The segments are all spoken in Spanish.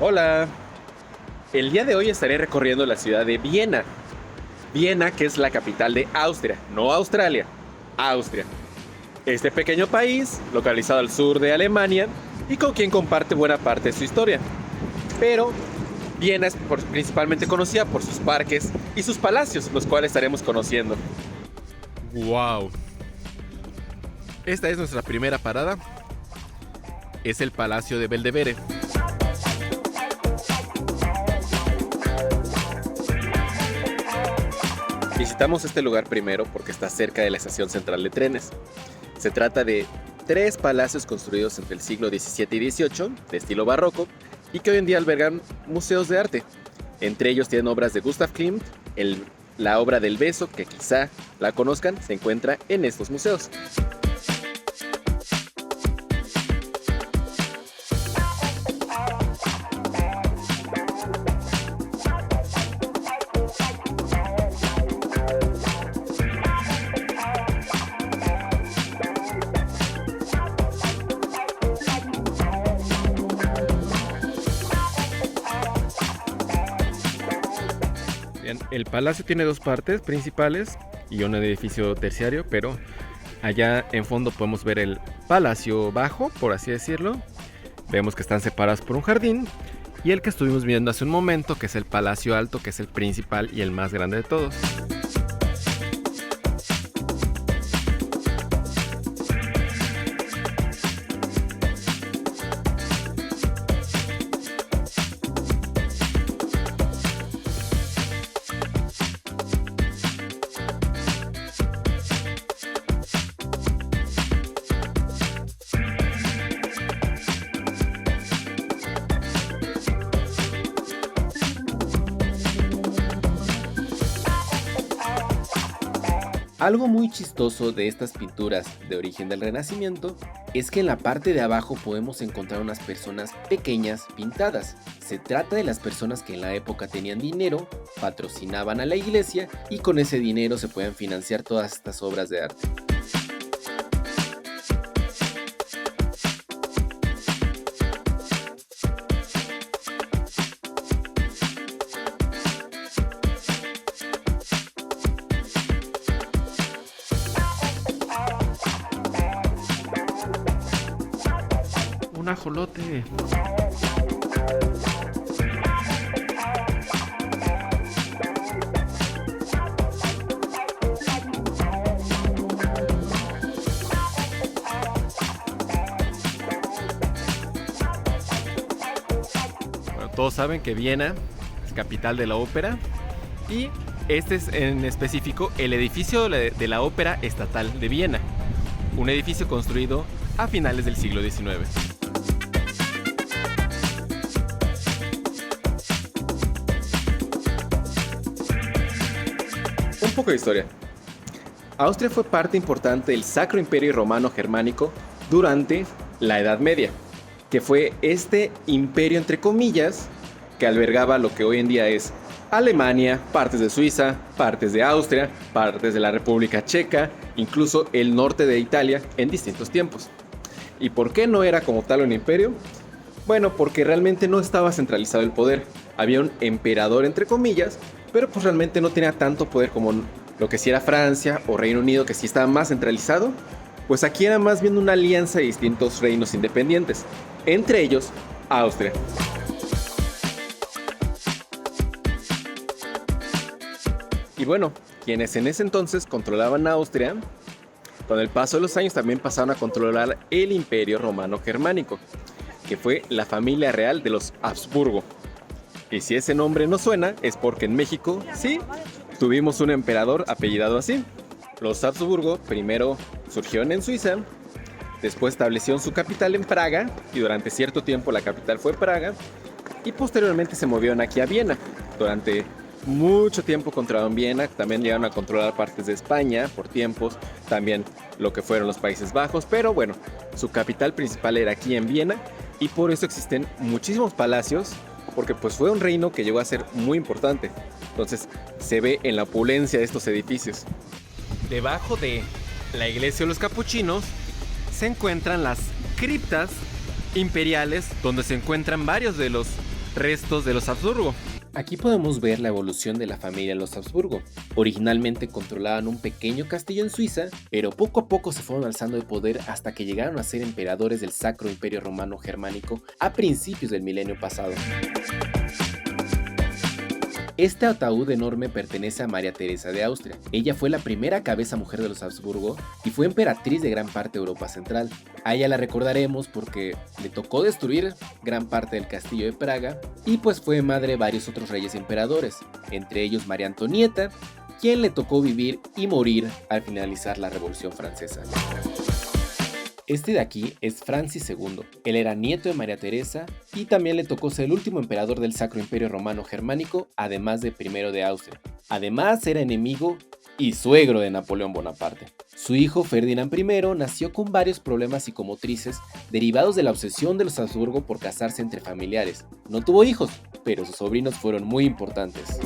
Hola, el día de hoy estaré recorriendo la ciudad de Viena. Viena, que es la capital de Austria, no Australia, Austria. Este pequeño país, localizado al sur de Alemania y con quien comparte buena parte de su historia. Pero Viena es principalmente conocida por sus parques y sus palacios, los cuales estaremos conociendo. ¡Wow! Esta es nuestra primera parada. Es el Palacio de Belvedere. Visitamos este lugar primero porque está cerca de la estación central de trenes. Se trata de tres palacios construidos entre el siglo XVII y XVIII, de estilo barroco, y que hoy en día albergan museos de arte. Entre ellos tienen obras de Gustav Klimt, la obra del beso, que quizá la conozcan, se encuentra en estos museos. El palacio tiene dos partes principales y un edificio terciario, pero allá en fondo podemos ver el palacio bajo, por así decirlo. Vemos que están separados por un jardín, y el que estuvimos viendo hace un momento, que es el palacio alto, que es el principal y el más grande de todos. Algo muy chistoso de estas pinturas de origen del Renacimiento es que en la parte de abajo podemos encontrar unas personas pequeñas pintadas. Se trata de las personas que en la época tenían dinero, patrocinaban a la iglesia y con ese dinero se pueden financiar todas estas obras de arte. Un ajolote. Bueno, todos saben que Viena es capital de la ópera y este es en específico el edificio de la Ópera Estatal de Viena, un edificio construido a finales del siglo XIX. Un poco de historia. Austria fue parte importante del Sacro Imperio Romano Germánico durante la Edad Media, que fue este imperio entre comillas que albergaba lo que hoy en día es Alemania, partes de Suiza, partes de Austria, partes de la República Checa, incluso el norte de Italia en distintos tiempos. ¿Y por qué no era como tal un imperio? Bueno, porque realmente no estaba centralizado el poder. Había un emperador entre comillas, pero pues realmente no tenía tanto poder como lo que sí era Francia o Reino Unido, que sí estaba más centralizado. Pues aquí era más bien una alianza de distintos reinos independientes, entre ellos Austria. Y bueno, quienes en ese entonces controlaban Austria, con el paso de los años también pasaron a controlar el Imperio Romano Germánico, que fue la familia real de los Habsburgo. Y si ese nombre no suena, es porque en México, sí, tuvimos un emperador apellidado así. Los Habsburgo primero surgieron en Suiza, después establecieron su capital en Praga, y durante cierto tiempo la capital fue Praga, y posteriormente se movieron aquí a Viena. Durante mucho tiempo controlaron Viena, también llegaron a controlar partes de España por tiempos, también lo que fueron los Países Bajos, pero bueno, su capital principal era aquí en Viena, y por eso existen muchísimos palacios, porque pues fue un reino que llegó a ser muy importante. Entonces se ve en la opulencia de estos edificios. Debajo de la iglesia de los capuchinos se encuentran las criptas imperiales, donde se encuentran varios de los restos de los Habsburgo. Aquí podemos ver la evolución de la familia de los Habsburgo. Originalmente controlaban un pequeño castillo en Suiza, pero poco a poco se fueron alzando de poder hasta que llegaron a ser emperadores del Sacro Imperio Romano Germánico a principios del milenio pasado. Este ataúd enorme pertenece a María Teresa de Austria. Ella fue la primera cabeza mujer de los Habsburgo y fue emperatriz de gran parte de Europa Central. A ella la recordaremos porque le tocó destruir gran parte del castillo de Praga y pues fue madre de varios otros reyes y emperadores, entre ellos María Antonieta, quien le tocó vivir y morir al finalizar la Revolución Francesa. Este de aquí es Francis II. Él era nieto de María Teresa y también le tocó ser el último emperador del Sacro Imperio Romano Germánico, además de primero de Austria. Además era enemigo y suegro de Napoleón Bonaparte. Su hijo Ferdinand I nació con varios problemas psicomotrices derivados de la obsesión de los Habsburgo por casarse entre familiares. No tuvo hijos, pero sus sobrinos fueron muy importantes.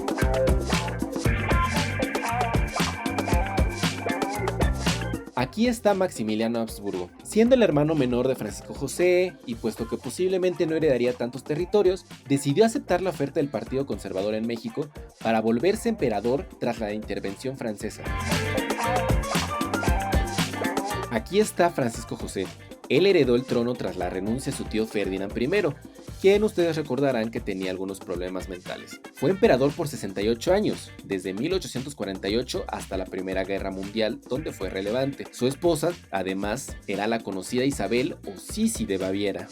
Aquí está Maximiliano Habsburgo, siendo el hermano menor de Francisco José, y puesto que posiblemente no heredaría tantos territorios, decidió aceptar la oferta del Partido Conservador en México para volverse emperador tras la intervención francesa. Aquí está Francisco José. Él heredó el trono tras la renuncia de su tío Ferdinand I, quien ustedes recordarán que tenía algunos problemas mentales. Fue emperador por 68 años, desde 1848 hasta la Primera Guerra Mundial, donde fue relevante. Su esposa, además, era la conocida Isabel o Sisi de Baviera.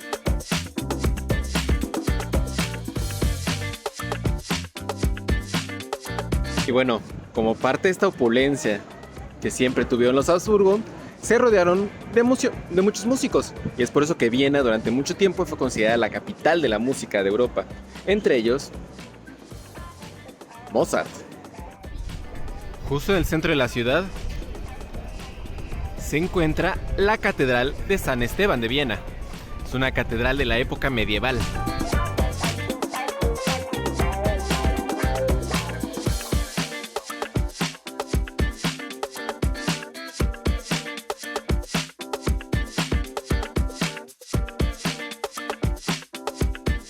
Y bueno, como parte de esta opulencia que siempre tuvieron los Habsburgo, se rodearon de muchos músicos, y es por eso que Viena durante mucho tiempo fue considerada la capital de la música de Europa, entre ellos Mozart. Justo en el centro de la ciudad se encuentra la Catedral de San Esteban de Viena. Es una catedral de la época medieval.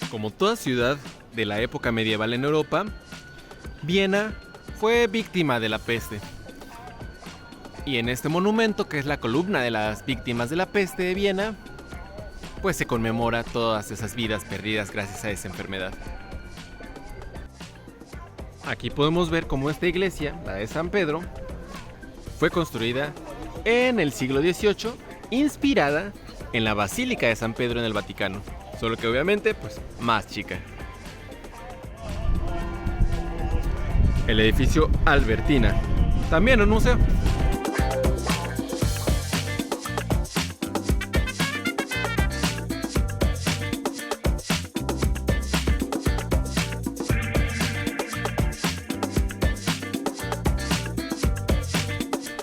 Como toda ciudad de la época medieval en Europa, Viena fue víctima de la peste. Y en este monumento, que es la columna de las víctimas de la peste de Viena, pues se conmemora todas esas vidas perdidas gracias a esa enfermedad. Aquí podemos ver cómo esta iglesia, la de San Pedro, fue construida en el siglo XVIII, inspirada en la Basílica de San Pedro en el Vaticano. Solo que obviamente, pues, más chica. El edificio Albertina, también un museo.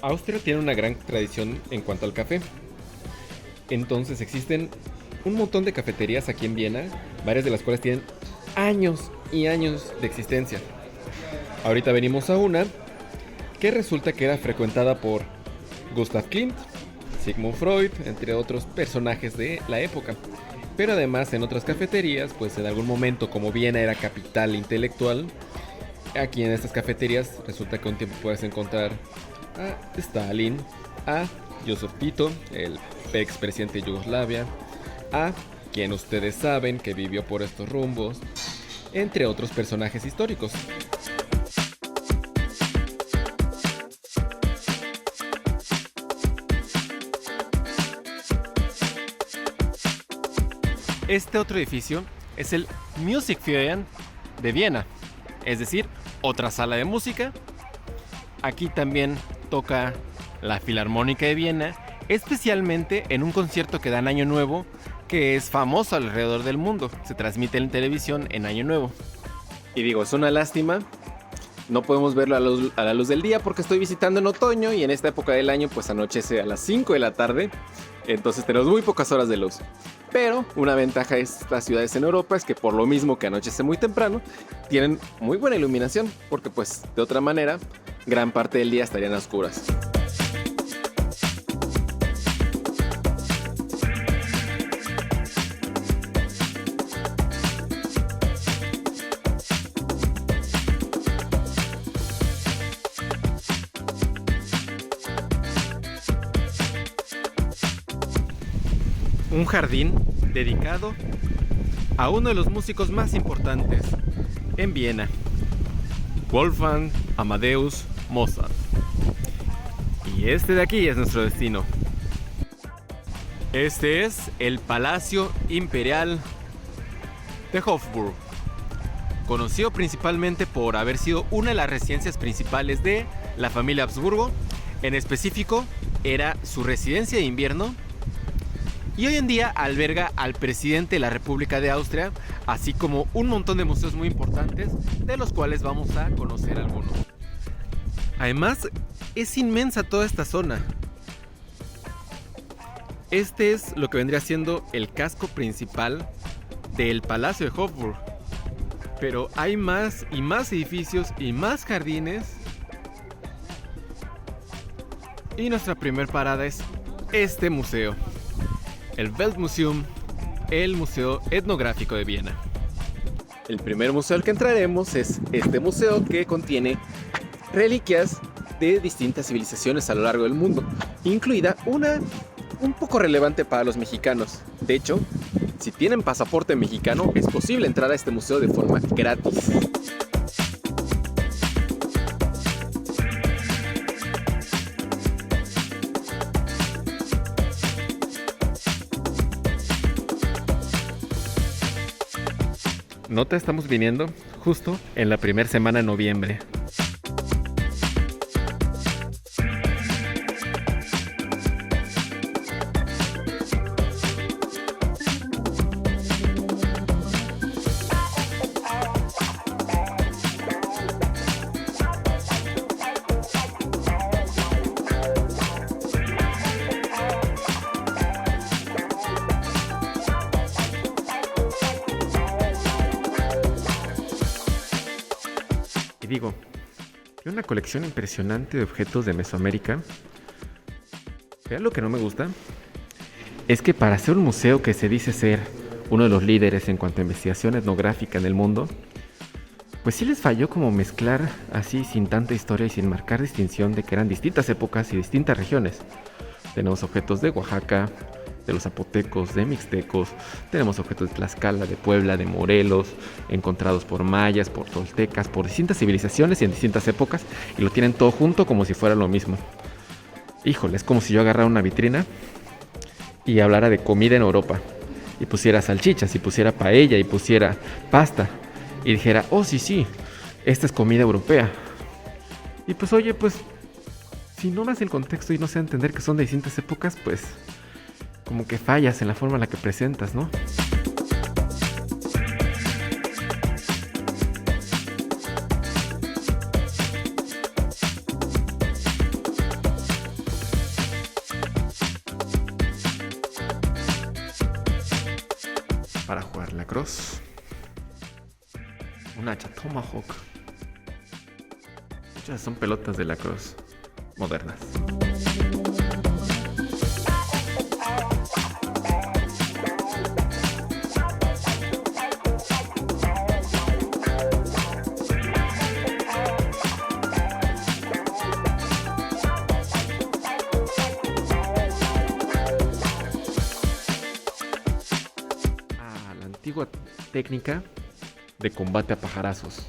Austria tiene una gran tradición en cuanto al café. Entonces existen un montón de cafeterías aquí en Viena, varias de las cuales tienen años y años de existencia. Ahorita venimos a una que resulta que era frecuentada por Gustav Klimt, Sigmund Freud, entre otros personajes de la época. Pero además en otras cafeterías, pues en algún momento, como Viena era capital intelectual, aquí en estas cafeterías resulta que un tiempo puedes encontrar a Stalin, a Joseph Tito, el expresidente de Yugoslavia, a quien ustedes saben que vivió por estos rumbos, entre otros personajes históricos. Este otro edificio es el Musikverein de Viena, es decir, otra sala de música. Aquí también toca la Filarmónica de Viena, especialmente en un concierto que dan Año Nuevo, que es famoso alrededor del mundo. Se transmite en televisión en Año Nuevo. Y digo, es una lástima, no podemos verlo a la luz del día porque estoy visitando en otoño y en esta época del año pues anochece a las 5 de la tarde, entonces tenemos muy pocas horas de luz. Pero una ventaja de estas ciudades en Europa es que por lo mismo que anochece muy temprano, tienen muy buena iluminación, porque pues de otra manera gran parte del día estarían a oscuras. un jardín dedicado a uno de los músicos más importantes en Viena, Wolfgang Amadeus Mozart. Y este de aquí es nuestro destino. Este es el Palacio Imperial de Hofburg, conocido principalmente por haber sido una de las residencias principales de la familia Habsburgo. En específico, era su residencia de invierno y hoy en día alberga al presidente de la República de Austria, así como un montón de museos muy importantes, de los cuales vamos a conocer algunos. Además, es inmensa toda esta zona. Este es lo que vendría siendo el casco principal del Palacio de Hofburg. Pero hay más y más edificios y más jardines. Y nuestra primera parada es este museo, el Weltmuseum, el Museo Etnográfico de Viena. El primer museo al que entraremos es este museo, que contiene reliquias de distintas civilizaciones a lo largo del mundo, incluida una un poco relevante para los mexicanos. De hecho, si tienen pasaporte mexicano, es posible entrar a este museo de forma gratis. Nota, estamos viniendo justo en la primera semana de noviembre. Digo, hay una colección impresionante de objetos de Mesoamérica. Pero lo que no me gusta es que para ser un museo que se dice ser uno de los líderes en cuanto a investigación etnográfica en el mundo, pues sí les falló como mezclar así sin tanta historia y sin marcar distinción de que eran distintas épocas y distintas regiones. Tenemos objetos de Oaxaca, de los zapotecos, de mixtecos, tenemos objetos de Tlaxcala, de Puebla, de Morelos, encontrados por mayas, por toltecas, por distintas civilizaciones y en distintas épocas, y lo tienen todo junto como si fuera lo mismo. Híjole, es como si yo agarrara una vitrina y hablara de comida en Europa, y pusiera salchichas, y pusiera paella, y pusiera pasta, y dijera, oh sí, esta es comida europea. Y pues oye, pues, si no das el contexto y no sé entender que son de distintas épocas, pues como que fallas en la forma en la que presentas, ¿no? Para jugar lacrosse, una hacha Tomahawk. Muchas son pelotas de lacrosse modernas. Antigua técnica de combate a pajarazos.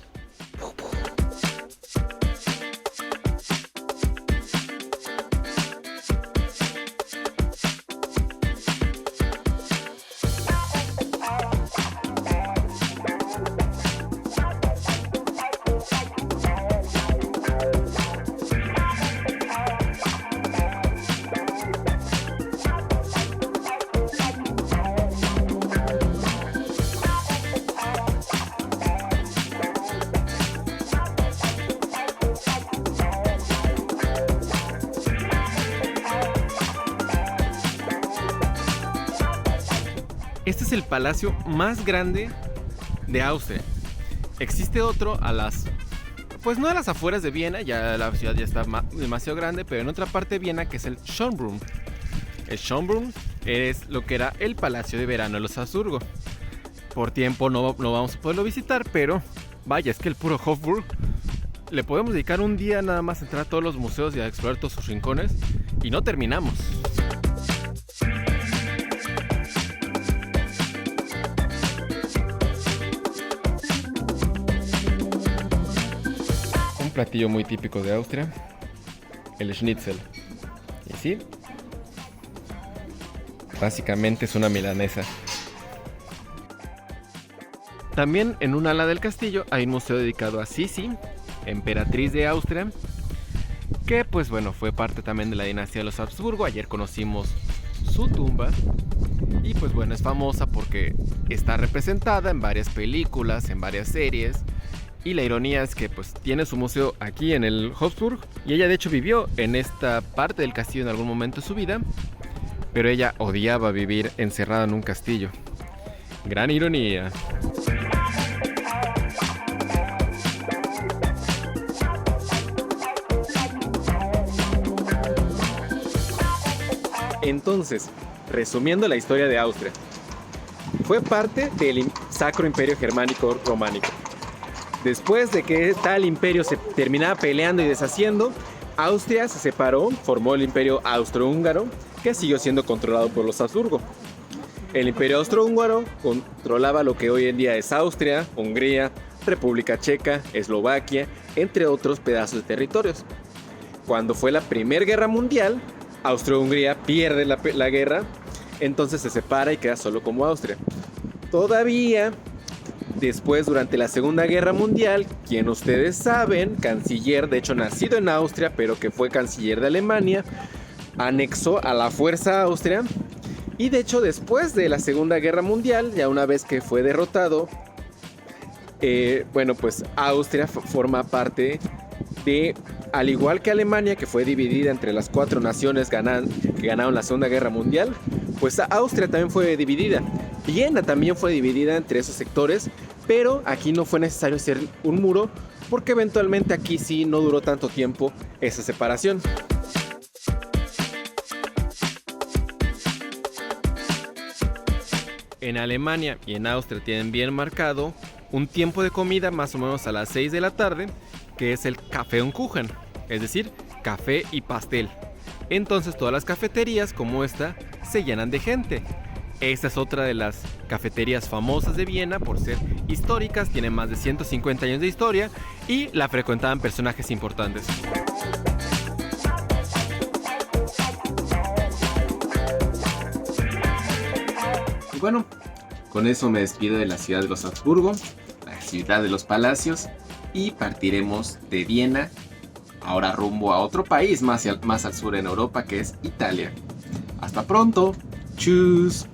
Este es el palacio más grande de Austria. Existe otro pues no a las afueras de Viena, ya la ciudad ya está demasiado grande, pero en otra parte de Viena, que es el Schönbrunn. El Schönbrunn es lo que era el palacio de verano de los Habsburgo. Por tiempo no vamos a poderlo visitar, pero vaya, es que el puro Hofburg le podemos dedicar un día nada más a entrar a todos los museos y a explorar todos sus rincones y no terminamos. platillo muy típico de Austria, el Schnitzel. Y sí, básicamente es una milanesa. También en un ala del castillo hay un museo dedicado a Sisi, emperatriz de Austria, que pues bueno, fue parte también de la dinastía de los Habsburgo. Ayer conocimos su tumba y pues bueno, es famosa porque está representada en varias películas, en varias series, y la ironía es que pues tiene su museo aquí en el Habsburg, y ella de hecho vivió en esta parte del castillo en algún momento de su vida, pero ella odiaba vivir encerrada en un castillo. Gran ironía. Entonces, resumiendo la historia de Austria, fue parte del Sacro Imperio Germánico Románico. Después de que tal imperio se terminaba peleando y deshaciendo, Austria se separó, formó el Imperio Austrohúngaro, que siguió siendo controlado por los Habsburgo. El Imperio Austrohúngaro controlaba lo que hoy en día es Austria, Hungría, República Checa, Eslovaquia, entre otros pedazos de territorios. Cuando fue la Primera Guerra Mundial, Austria-Hungría pierde la guerra, entonces se separa y queda solo como Austria. Todavía después, durante la Segunda Guerra Mundial, quien ustedes saben, canciller, de hecho nacido en Austria, pero que fue canciller de Alemania, anexó a la fuerza a Austria. Y de hecho, después de la Segunda Guerra Mundial, ya una vez que fue derrotado, pues Austria forma parte de, al igual que Alemania, que fue dividida entre las 4 naciones que ganaron la Segunda Guerra Mundial, pues Austria también fue dividida. Viena también fue dividida entre esos sectores, pero aquí no fue necesario hacer un muro, porque eventualmente aquí sí no duró tanto tiempo esa separación. En Alemania y en Austria tienen bien marcado un tiempo de comida más o menos a las 6 de la tarde, que es el Kaffee und Kuchen, es decir, café y pastel. Entonces todas las cafeterías como esta se llenan de gente. Esta es otra de las cafeterías famosas de Viena por ser históricas, tienen más de 150 años de historia y la frecuentaban personajes importantes. Y bueno, con eso me despido de la ciudad de los Habsburgo, la ciudad de los palacios, y partiremos de Viena ahora rumbo a otro país más al sur en Europa, que es Italia. Hasta pronto. Tschüss.